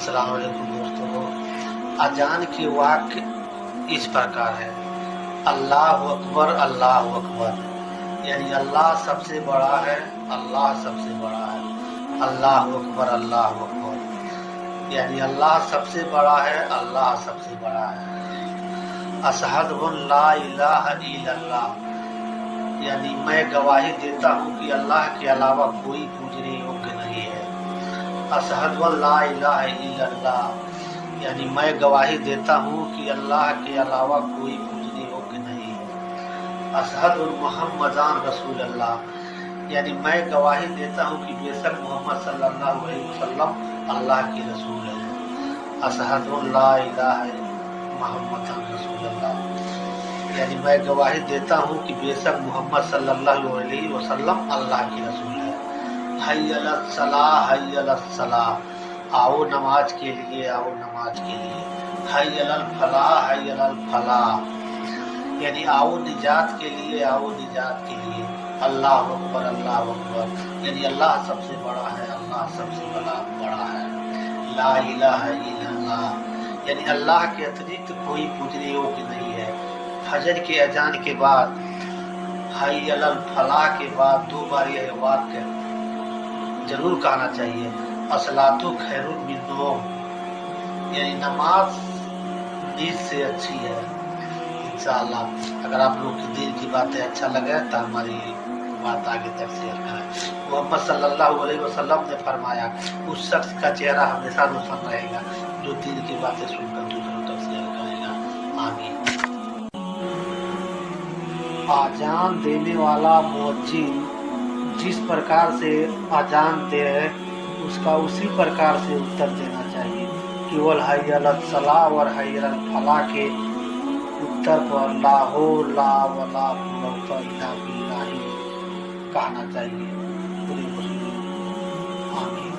السلام علیکم دوستوں، اذان کی واقع اس پرکار ہے: اللہ اکبر اللہ اکبر، یعنی اللہ سب سے بڑا ہے، اللہ سب سے بڑا ہے۔ اللہ اکبر اللہ اکبر، یعنی اللہ سب سے بڑا ہے، اللہ سب سے بڑا ہے۔ اشہد ان لا الہ الا اللہ، یعنی میں گواہی دیتا ہوں کہ اللہ کے علاوہ کوئی پوجنے یوگیہ نہیں ہے۔ اشہد ان لا الہ الا اللہ، یعنی میں گواہی دیتا ہوں کہ اللہ کے علاوہ کوئی پوجنے یوگیہ نہیں ہے۔ اشہد ان محمدان رسول اللہ، یعنی میں گواہی دیتا ہوں کہ بے شک محمد صلی اللہ علیہ وسلم اللہ کے رسول ہے۔ اشہد ان لا الہ محمد رسول اللہ، یعنی میں گواہی دیتا ہوں کہ بے شک محمد صلی اللہ علیہ وسلم اللہ کے رسول ہے۔ حی علی الصلاۃ حی علی الصلاۃ، آؤ نماز کے لیے، آؤ نماز کے لیے۔ حی علی الفلاح حی علی الفلاح، یعنی آؤ نجات کے لیے، آؤ نجات کے لیے۔ اللہ اکبر اللہ اکبر، یعنی اللہ سب سے بڑا ہے، اللہ سب سے بڑا ہے۔ لا الہ الا اللہ، یعنی اللہ کے اتریکت کوئی پوجنے یوگیہ نہیں ہے۔ فجر کے اذان کے بعد حی علی الفلاح کے بعد 2 بار یہ واقعہ ضرور کہنا چاہیے: الصلاۃ خیر من النوم، یعنی نماز نیند سے اچھی ہے۔ انشاءاللہ اگر آپ لوگ کی دین کی باتیں اچھا لگے تو ہماری بات آگے تک شیئر کریں۔ محمد صلی اللہ علیہ وسلم نے فرمایا: اس شخص کا چہرہ ہمیشہ روشن رہے گا جو دین کی باتیں سن کر دوسروں تک شیئر کرے گا۔ آمین۔ اذان دینے والا مؤذن جس پرکار سے اذان دے اس کا اسی پرکار سے اتر دینا چاہیے۔ کیول حی علی الصلاۃ اور حی علی الفلاح کے اتر پر لا حول ولا قوت الا باللہ کہنا چاہیے۔ پوری مسلم۔ آمین۔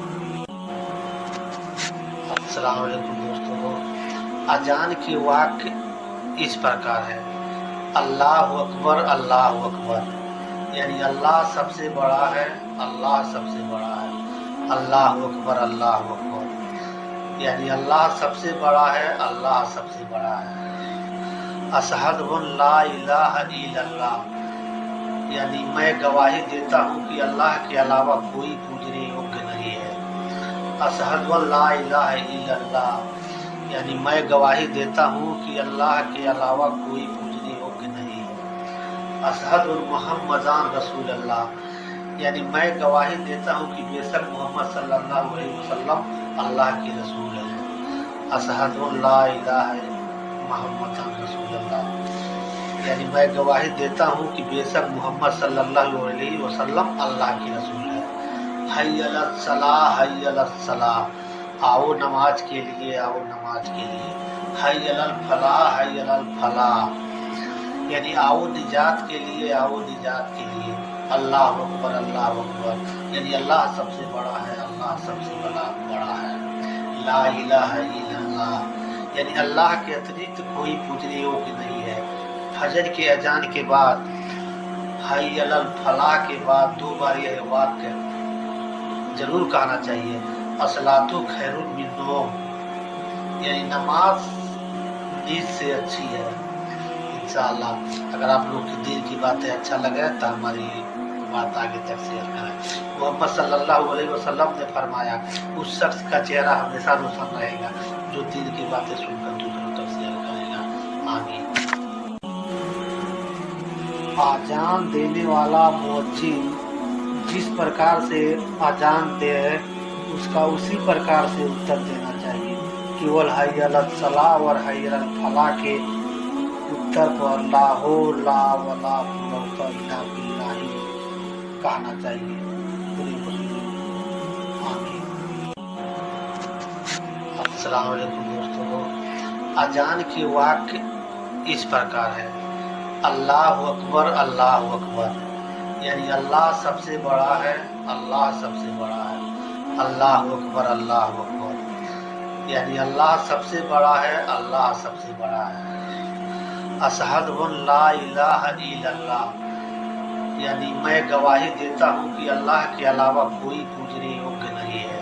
السلام علیکم دوستوں، اذان کی واقع اس پرکار ہے: اللہ اکبر اللہ اکبر، یعنی اللہ سب سے بڑا ہے، اللہ سب سے بڑا ہے۔ اللہ اکبر اللہ اکبر، یعنی اللہ سب سے بڑا ہے، اللہ سب سے بڑا ہے۔ اشہد ان لا الہ الا اللہ، یعنی میں گواہی دیتا ہوں کہ اللہ کے علاوہ کوئی پوجنے یوگیہ نہیں ہے۔ اشہد ان لا الہ الا اللہ، یعنی میں گواہی دیتا ہوں کہ اللہ کے علاوہ کوئی پوجنے یوگیہ نہیں ہے۔ اشہد ان محمدان رسول اللہ، یعنی میں گواہی دیتا ہوں کہ بے شک محمد صلی اللہ علیہ وسلم اللہ کے رسول ہے۔ اشہد ان لا الہ محمد رسول اللہ، یعنی میں گواہی دیتا ہوں کہ بے شک محمد صلی اللہ علیہ وسلم اللہ کے رسول ہے۔ حی علی الصلاۃ حی علی الصلاۃ، آؤ نماز کے لیے، آؤ نماز کے لیے۔ حی علی الفلاح حی علی الفلاح، یعنی آؤ نجات کے لیے، آؤ نجات کے لیے۔ اللہ اکبر اللہ اکبر، یعنی اللہ سب سے بڑا ہے، اللہ سب سے بڑا ہے۔ لا الہ الا اللہ، یعنی اللہ کے اتریکت کوئی پوجنے یوگیہ نہیں ہے۔ فجر کے اذان کے بعد حی علی الفلاح کے بعد 2 بار یہ واقعہ ضرور کہنا چاہیے: الصلاۃ خیر من النوم، یعنی نماز نیند سے اچھی ہے۔ انشاءاللہ اگر آپ لوگ کی دین کی باتیں اچھا لگے تو ہماری بات آگے تک شیئر کریں۔ محمد صلی اللہ علیہ وسلم نے فرمایا: اس شخص کا چہرہ ہمیشہ روشن رہے گا جو دین کی باتیں سن کر دوسروں تک شیئر کرے گا۔ آمین۔ اذان دینے والا مؤذن جس پرکار سے اذان دے اس کا اسی پرکار سے اتر دینا چاہیے۔ کیول حی علی الصلاۃ اور حی علی الفلاح کے اتر پر لا حول ولا قوت الا باللہ کہنا چاہیے۔ پوری مسلم۔ آمین۔ السلام علیکم دوستوں، اذان کی واقع اس پرکار ہے: اللہ اکبر اللہ اکبر، یعنی اللہ سب سے بڑا ہے، اللہ سب سے بڑا ہے۔ اللہ اکبر اللہ اکبر، یعنی اللہ سب سے بڑا ہے، اللہ سب سے بڑا ہے۔ اشہد ان لا الہ الا اللہ، یعنی میں گواہی دیتا ہوں کہ اللہ کے علاوہ کوئی پوجنے یوگیہ نہیں ہے۔